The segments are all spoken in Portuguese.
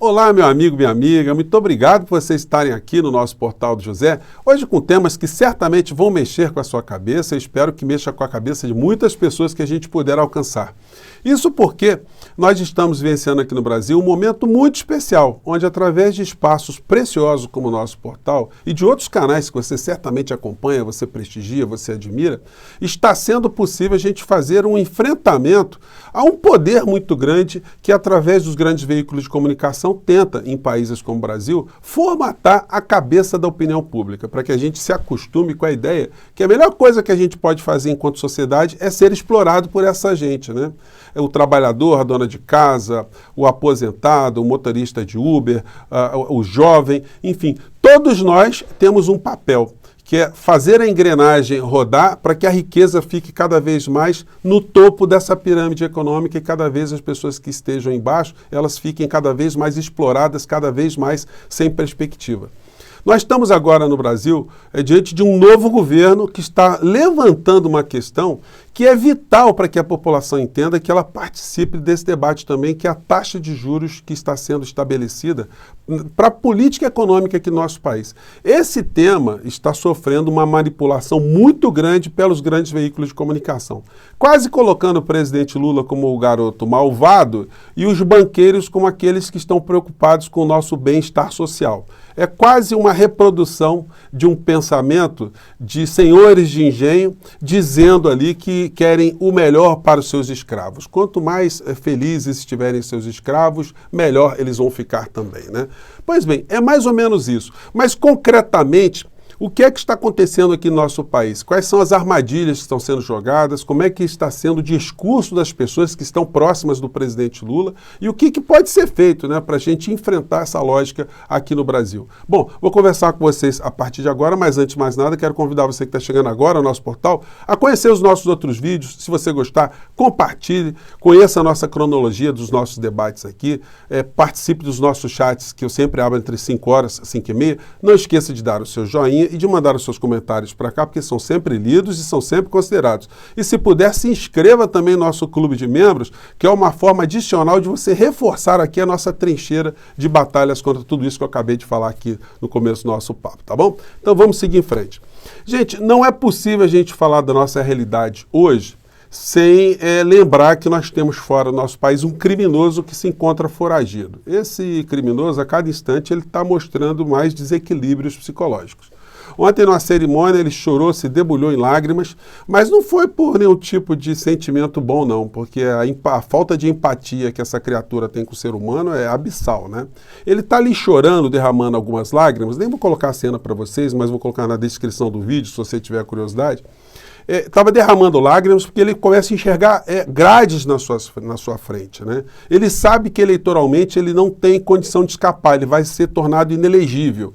Olá, meu amigo, minha amiga, muito obrigado por vocês estarem aqui no nosso Portal do José, hoje com temas que certamente vão mexer com a sua cabeça e espero que mexa com a cabeça de muitas pessoas que a gente puder alcançar. Isso porque nós estamos vivenciando aqui no Brasil um momento muito especial, onde através de espaços preciosos como o nosso portal e de outros canais que você certamente acompanha, você prestigia, você admira, está sendo possível a gente fazer um enfrentamento a um poder muito grande que através dos grandes veículos de comunicação tenta, em países como o Brasil, formatar a cabeça da opinião pública, para que a gente se acostume com a ideia que a melhor coisa que a gente pode fazer enquanto sociedade é ser explorado por essa gente, né? O trabalhador, a dona de casa, o aposentado, o motorista de Uber, o jovem, enfim, todos nós temos um papel, que é fazer a engrenagem rodar para que a riqueza fique cada vez mais no topo dessa pirâmide econômica e cada vez as pessoas que estejam embaixo, elas fiquem cada vez mais exploradas, cada vez mais sem perspectiva. Nós estamos agora no Brasil diante de um novo governo que está levantando uma questão que é vital para que a população entenda que ela participe desse debate também, que é a taxa de juros que está sendo estabelecida para a política econômica aqui no nosso país. Esse tema está sofrendo uma manipulação muito grande pelos grandes veículos de comunicação, quase colocando o presidente Lula como o garoto malvado e os banqueiros como aqueles que estão preocupados com o nosso bem-estar social. É quase uma reprodução de um pensamento de senhores de engenho dizendo ali que querem o melhor para os seus escravos. Quanto mais felizes estiverem seus escravos, melhor eles vão ficar também, né? Pois bem, é mais ou menos isso. Mas concretamente, o que é que está acontecendo aqui no nosso país? Quais são as armadilhas que estão sendo jogadas? Como é que está sendo o discurso das pessoas que estão próximas do presidente Lula? E o que pode ser feito, né, para a gente enfrentar essa lógica aqui no Brasil? Bom, vou conversar com vocês a partir de agora, mas antes de mais nada, quero convidar você que está chegando agora ao nosso portal a conhecer os nossos outros vídeos. Se você gostar, compartilhe, conheça a nossa cronologia dos nossos debates aqui, participe dos nossos chats, que eu sempre abro entre 5 horas e 5 e meia. Não esqueça de dar o seu joinha e de mandar os seus comentários para cá, porque são sempre lidos e são sempre considerados. E se puder, se inscreva também no nosso clube de membros, que é uma forma adicional de você reforçar aqui a nossa trincheira de batalhas contra tudo isso que eu acabei de falar aqui no começo do nosso papo, tá bom? Então vamos seguir em frente. Gente, não é possível a gente falar da nossa realidade hoje sem lembrar que nós temos fora do nosso país um criminoso que se encontra foragido. Esse criminoso, a cada instante, ele está mostrando mais desequilíbrios psicológicos. Ontem, numa cerimônia, ele chorou, se debulhou em lágrimas, mas não foi por nenhum tipo de sentimento bom, não, porque a falta de empatia que essa criatura tem com o ser humano é abissal, né? Ele está ali chorando, derramando algumas lágrimas, nem vou colocar a cena para vocês, mas vou colocar na descrição do vídeo, se você tiver curiosidade. Estava derramando lágrimas porque ele começa a enxergar grades na sua frente, né? Ele sabe que eleitoralmente ele não tem condição de escapar, ele vai ser tornado inelegível.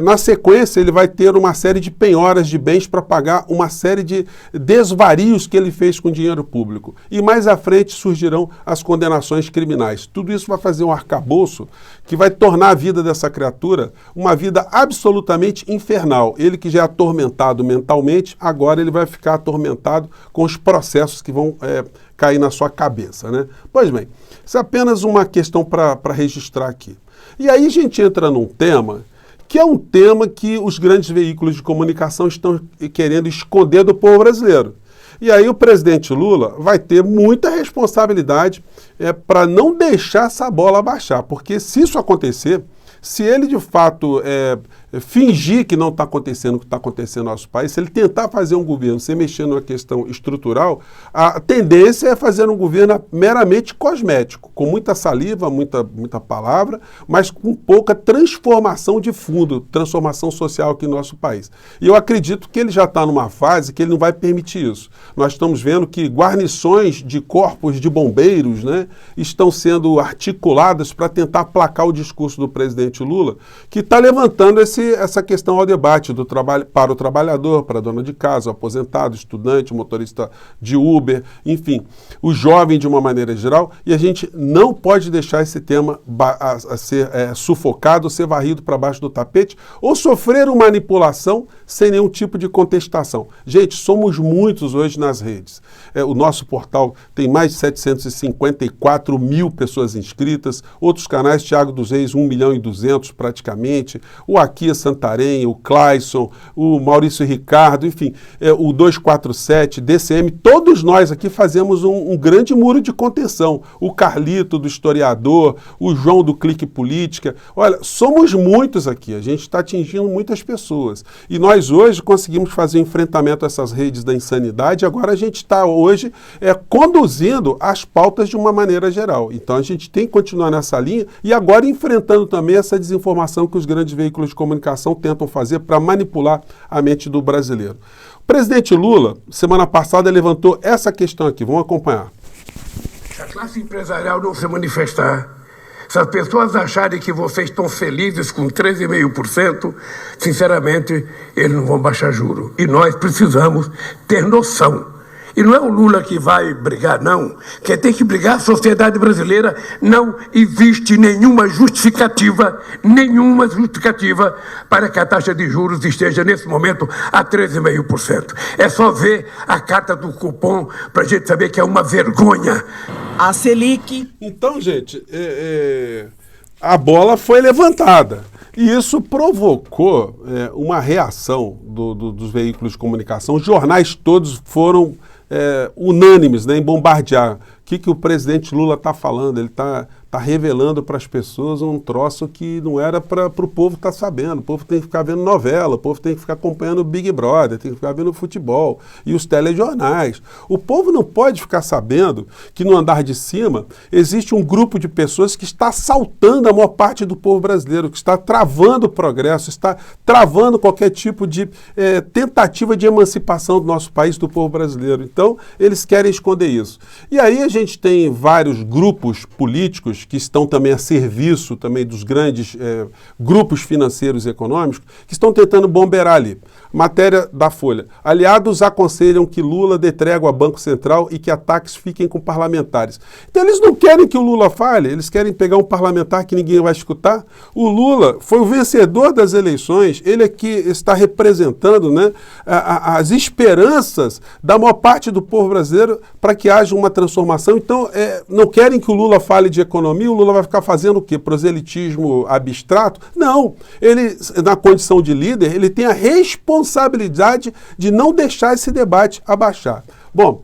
Na sequência, ele vai ter uma série de penhoras de bens para pagar uma série de desvarios que ele fez com dinheiro público. E mais à frente surgirão as condenações criminais. Tudo isso vai fazer um arcabouço que vai tornar a vida dessa criatura uma vida absolutamente infernal. Ele que já é atormentado mentalmente, agora ele vai ficar atormentado com os processos que vão cair na sua cabeça, né? Pois bem, isso é apenas uma questão para registrar aqui. E aí a gente entra num tema que é um tema que os grandes veículos de comunicação estão querendo esconder do povo brasileiro. E aí o presidente Lula vai ter muita responsabilidade para não deixar essa bola baixar, porque se isso acontecer, se ele de fato fingir que não está acontecendo o que está acontecendo no nosso país, se ele tentar fazer um governo sem mexer numa questão estrutural, a tendência é fazer um governo meramente cosmético, com muita saliva, muita palavra, mas com pouca transformação de fundo, transformação social aqui no nosso país. E eu acredito que ele já está numa fase que ele não vai permitir isso. Nós estamos vendo que guarnições de corpos de bombeiros, né, estão sendo articuladas para tentar aplacar o discurso do presidente Lula, que está levantando esse essa questão ao debate do trabalho para o trabalhador, para a dona de casa, o aposentado, estudante, motorista de Uber, enfim, o jovem de uma maneira geral, e a gente não pode deixar esse tema a ser sufocado, ser varrido para baixo do tapete ou sofrer uma manipulação sem nenhum tipo de contestação. Gente, somos muitos hoje nas redes. O nosso portal tem mais de 754 mil pessoas inscritas, outros canais, Thiago dos Reis, 1.200.000 praticamente, o Aquia Santarém, o Clayson, o Maurício Ricardo, enfim, o 247, DCM, todos nós aqui fazemos um grande muro de contenção. O Carlito do Historiador, o João do Clique Política. Olha, somos muitos aqui, a gente está atingindo muitas pessoas. E nós hoje conseguimos fazer enfrentamento a essas redes da insanidade, agora a gente está hoje conduzindo as pautas de uma maneira geral. Então a gente tem que continuar nessa linha e agora enfrentando também essa desinformação que os grandes veículos de comunicação tentam fazer para manipular a mente do brasileiro. O presidente Lula, semana passada, levantou essa questão aqui. Vamos acompanhar. Se a classe empresarial não se manifestar, se as pessoas acharem que vocês estão felizes com 13,5%, sinceramente, eles não vão baixar juros. E nós precisamos ter noção. E não é o Lula que vai brigar, não. Quem tem que brigar é a sociedade brasileira. Não existe nenhuma justificativa para que a taxa de juros esteja, nesse momento, a 13,5%. É só ver a carta do cupom para a gente saber que é uma vergonha. A Selic... Então, gente, a bola foi levantada. E isso provocou uma reação dos veículos de comunicação. Os jornais todos foram unânimes, né, em bombardear. O que o presidente Lula está falando? Ele está revelando para as pessoas um troço que não era para o povo estar sabendo. O povo tem que ficar vendo novela, o povo tem que ficar acompanhando o Big Brother, tem que ficar vendo futebol e os telejornais. O povo não pode ficar sabendo que no andar de cima existe um grupo de pessoas que está assaltando a maior parte do povo brasileiro, que está travando o progresso, está travando qualquer tipo de tentativa de emancipação do nosso país, do povo brasileiro. Então, eles querem esconder isso. E aí a gente tem vários grupos políticos que estão também a serviço também dos grandes grupos financeiros e econômicos que estão tentando bombear ali. Matéria da Folha. Aliados aconselham que Lula dê trégua ao Banco Central e que ataques fiquem com parlamentares. Então eles não querem que o Lula fale, eles querem pegar um parlamentar que ninguém vai escutar. O Lula foi o vencedor das eleições, ele é que está representando, né, as esperanças da maior parte do povo brasileiro para que haja uma transformação. Então não querem que o Lula fale de economia, o Lula vai ficar fazendo o quê? Proselitismo abstrato? Não. Ele, na condição de líder, ele tem a responsabilidade de não deixar esse debate abaixar. Bom,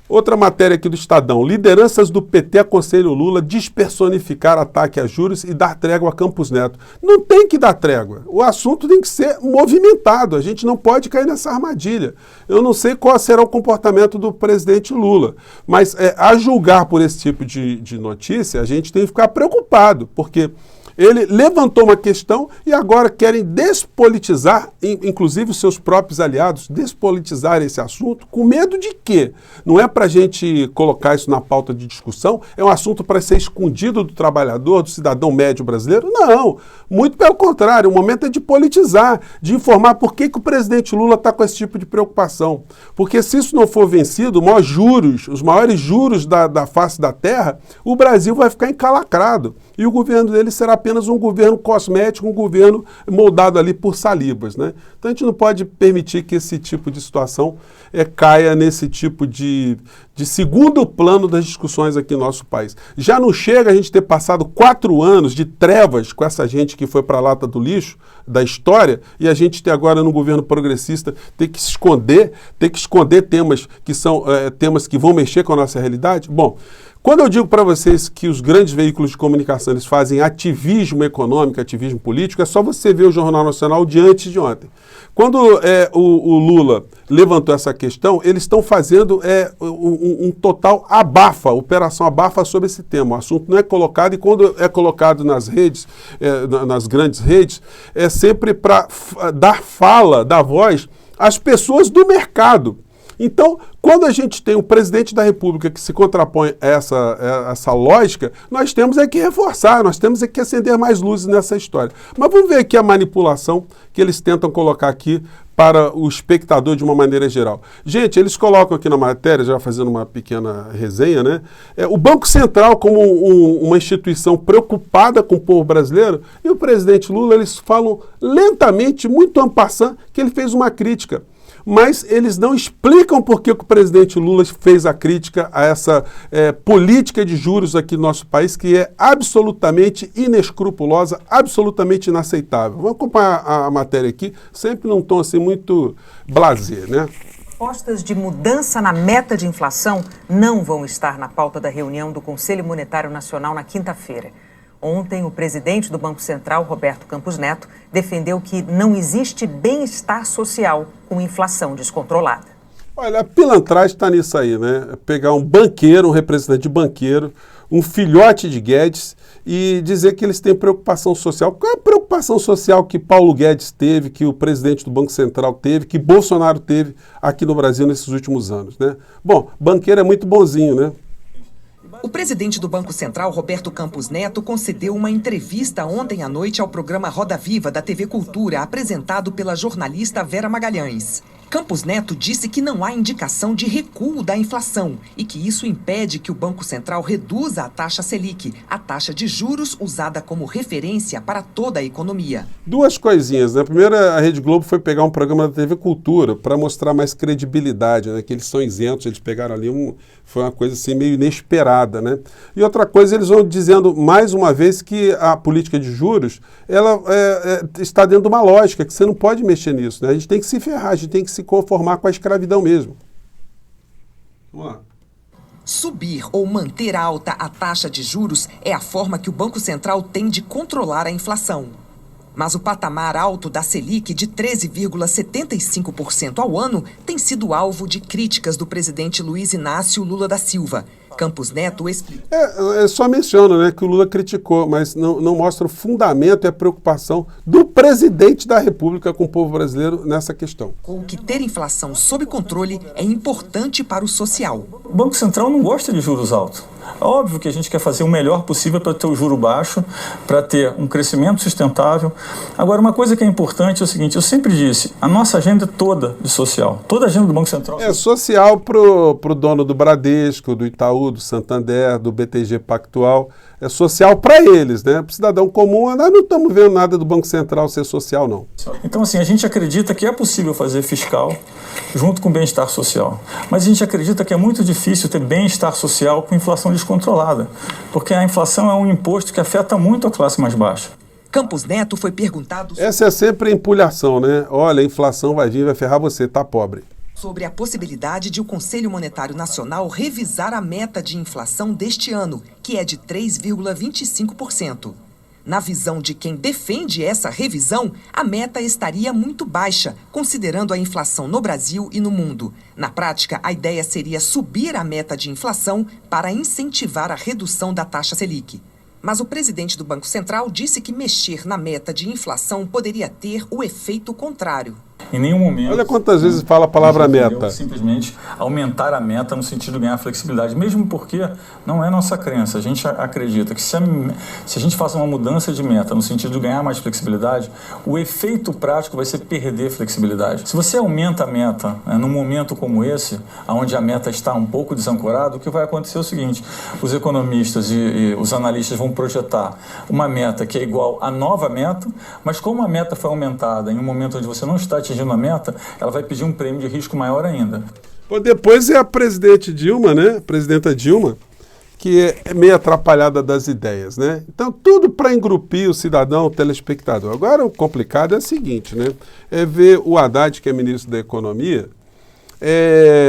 outra matéria aqui do Estadão. Lideranças do PT aconselham o Lula a despersonificar ataque a juros e dar trégua a Campos Neto. Não tem que dar trégua. O assunto tem que ser movimentado. A gente não pode cair nessa armadilha. Eu não sei qual será o comportamento do presidente Lula, mas a julgar por esse tipo de notícia, a gente tem que ficar preocupado, porque ele levantou uma questão e agora querem despolitizar, inclusive os seus próprios aliados, despolitizar esse assunto, com medo de quê? Não é para a gente colocar isso na pauta de discussão, é um assunto para ser escondido do trabalhador, do cidadão médio brasileiro? Não, muito pelo contrário, o momento é de politizar, de informar por que o presidente Lula está com esse tipo de preocupação. Porque se isso não for vencido, os maiores juros da face da terra, o Brasil vai ficar encalacrado. E o governo dele será apenas um governo cosmético, um governo moldado ali por salibas, né? Então a gente não pode permitir que esse tipo de situação caia nesse tipo de segundo plano das discussões aqui no nosso país. Já não chega a gente ter passado 4 anos de trevas com essa gente que foi para a lata do lixo da história e a gente ter agora no governo progressista ter que esconder temas que são temas que vão mexer com a nossa realidade? Bom, quando eu digo para vocês que os grandes veículos de comunicação eles fazem ativismo econômico, ativismo político, é só você ver o Jornal Nacional de antes de ontem. Quando o Lula levantou essa questão, eles estão fazendo um total abafa, operação abafa sobre esse tema. O assunto não é colocado e quando é colocado nas redes, nas grandes redes, é sempre para dar voz às pessoas do mercado. Então, quando a gente tem um presidente da República que se contrapõe a essa lógica, nós temos que reforçar, nós temos que acender mais luzes nessa história. Mas vamos ver aqui a manipulação que eles tentam colocar aqui para o espectador de uma maneira geral. Gente, eles colocam aqui na matéria, já fazendo uma pequena resenha, né? O Banco Central como uma instituição preocupada com o povo brasileiro, e o presidente Lula, eles falam lentamente, muito en passant, que ele fez uma crítica. Mas eles não explicam por que o presidente Lula fez a crítica a essa política de juros aqui no nosso país, que é absolutamente inescrupulosa, absolutamente inaceitável. Vamos acompanhar a matéria aqui, sempre num tom assim muito blasé, né? Propostas de mudança na meta de inflação não vão estar na pauta da reunião do Conselho Monetário Nacional na quinta-feira. Ontem, o presidente do Banco Central, Roberto Campos Neto, defendeu que não existe bem-estar social com inflação descontrolada. Olha, a pilantragem está nisso aí, né? Pegar um banqueiro, um representante de banqueiro, um filhote de Guedes e dizer que eles têm preocupação social. Qual é a preocupação social que Paulo Guedes teve, que o presidente do Banco Central teve, que Bolsonaro teve aqui no Brasil nesses últimos anos, né? Bom, banqueiro é muito bonzinho, né? O presidente do Banco Central, Roberto Campos Neto, concedeu uma entrevista ontem à noite ao programa Roda Viva da TV Cultura, apresentado pela jornalista Vera Magalhães. Campos Neto disse que não há indicação de recuo da inflação e que isso impede que o Banco Central reduza a taxa Selic, a taxa de juros usada como referência para toda a economia. Duas coisinhas, né? Primeiro, a Rede Globo foi pegar um programa da TV Cultura para mostrar mais credibilidade, né? Que eles são isentos, eles pegaram ali foi uma coisa assim meio inesperada, né? E outra coisa, eles vão dizendo mais uma vez que a política de juros, ela está dentro de uma lógica, que você não pode mexer nisso, né? A gente tem que se ferrar, a gente tem que se conformar com a escravidão mesmo. Vamos lá. Subir ou manter alta a taxa de juros é a forma que o Banco Central tem de controlar a inflação. Mas o patamar alto da Selic de 13,75% ao ano tem sido alvo de críticas do presidente Luiz Inácio Lula da Silva. Campos Neto explica. Só menciona, né, que o Lula criticou, mas não mostra o fundamento e a preocupação do presidente da República com o povo brasileiro nessa questão. Com que ter inflação sob controle é importante para o social. O Banco Central não gosta de juros altos. É óbvio que a gente quer fazer o melhor possível para ter o juro baixo, para ter um crescimento sustentável. Agora, uma coisa que é importante é o seguinte, eu sempre disse, a nossa agenda é toda de social. Toda a agenda do Banco Central... É social pro dono do Bradesco, do Itaú, do Santander, do BTG Pactual. É social para eles, né? Para o cidadão comum, nós não estamos vendo nada do Banco Central ser social, não. Então, assim, a gente acredita que é possível fazer fiscal junto com bem-estar social. Mas a gente acredita que é muito difícil ter bem-estar social com inflação descontrolada. Porque a inflação é um imposto que afeta muito a classe mais baixa. Campos Neto foi perguntado... Essa é sempre a empulhação, né? Olha, a inflação vai vir, vai ferrar você, tá pobre. Sobre a possibilidade de o Conselho Monetário Nacional revisar a meta de inflação deste ano, que é de 3,25%. Na visão de quem defende essa revisão, a meta estaria muito baixa, considerando a inflação no Brasil e no mundo. Na prática, a ideia seria subir a meta de inflação para incentivar a redução da taxa Selic. Mas o presidente do Banco Central disse que mexer na meta de inflação poderia ter o efeito contrário. Em nenhum momento... Olha quantas vezes fala a palavra meta. Simplesmente aumentar a meta no sentido de ganhar flexibilidade, mesmo porque não é nossa crença. A gente acredita que se a gente faça uma mudança de meta no sentido de ganhar mais flexibilidade, o efeito prático vai ser perder flexibilidade. Se você aumenta a meta, num momento como esse, onde a meta está um pouco desancorada, o que vai acontecer é o seguinte, os economistas e os analistas vão projetar uma meta que é igual à nova meta, mas como a meta foi aumentada em um momento onde você não está atingindo a meta, ela vai pedir um prêmio de risco maior ainda. Bom, depois é a presidente Dilma, né? A presidenta Dilma, que é meio atrapalhada das ideias, né? Então, tudo para engrupir o cidadão, o telespectador. Agora, o complicado é o seguinte, né? É ver o Haddad, que é ministro da Economia,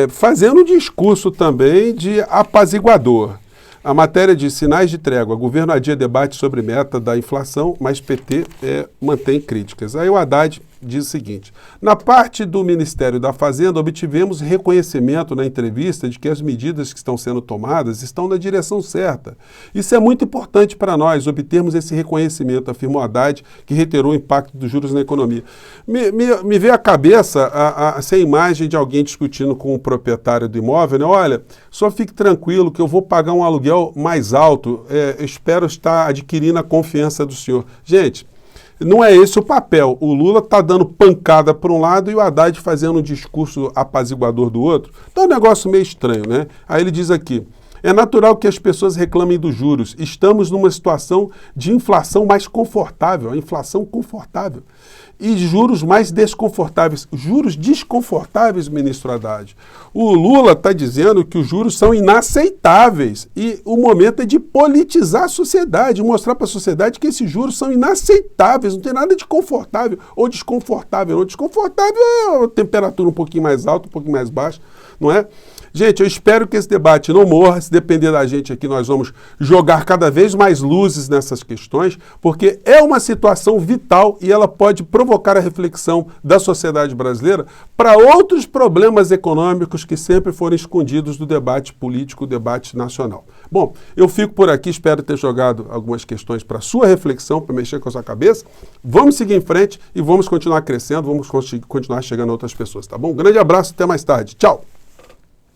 fazendo um discurso também de apaziguador. A matéria diz sinais de trégua. Governo adia debate sobre meta da inflação, mas PT mantém críticas. Aí o Haddad diz o seguinte: na parte do Ministério da Fazenda, obtivemos reconhecimento na entrevista de que as medidas que estão sendo tomadas estão na direção certa. Isso é muito importante para nós, obtermos esse reconhecimento, afirmou Haddad, que reiterou o impacto dos juros na economia. Me veio à cabeça essa imagem de alguém discutindo com o proprietário do imóvel, né? Olha, só fique tranquilo que eu vou pagar um aluguel mais alto, espero estar adquirindo a confiança do senhor. Gente, não é esse o papel. O Lula está dando pancada por um lado e o Haddad fazendo um discurso apaziguador do outro. Então é um negócio meio estranho, né? Aí ele diz aqui: é natural que as pessoas reclamem dos juros. Estamos numa situação de inflação mais confortável, a inflação confortável, e juros mais desconfortáveis. Juros desconfortáveis, ministro Haddad. O Lula está dizendo que os juros são inaceitáveis e o momento é de politizar a sociedade, mostrar para a sociedade que esses juros são inaceitáveis, não tem nada de confortável ou desconfortável. O desconfortável é a temperatura um pouquinho mais alta, um pouquinho mais baixa, não é? Gente, eu espero que esse debate não morra. Se depender da gente aqui, nós vamos jogar cada vez mais luzes nessas questões, porque é uma situação vital e ela pode provocar a reflexão da sociedade brasileira para outros problemas econômicos que sempre foram escondidos do debate político, do debate nacional. Bom, eu fico por aqui, espero ter jogado algumas questões para sua reflexão, para mexer com a sua cabeça. Vamos seguir em frente e vamos continuar crescendo, vamos continuar chegando a outras pessoas, tá bom? Um grande abraço, até mais tarde. Tchau!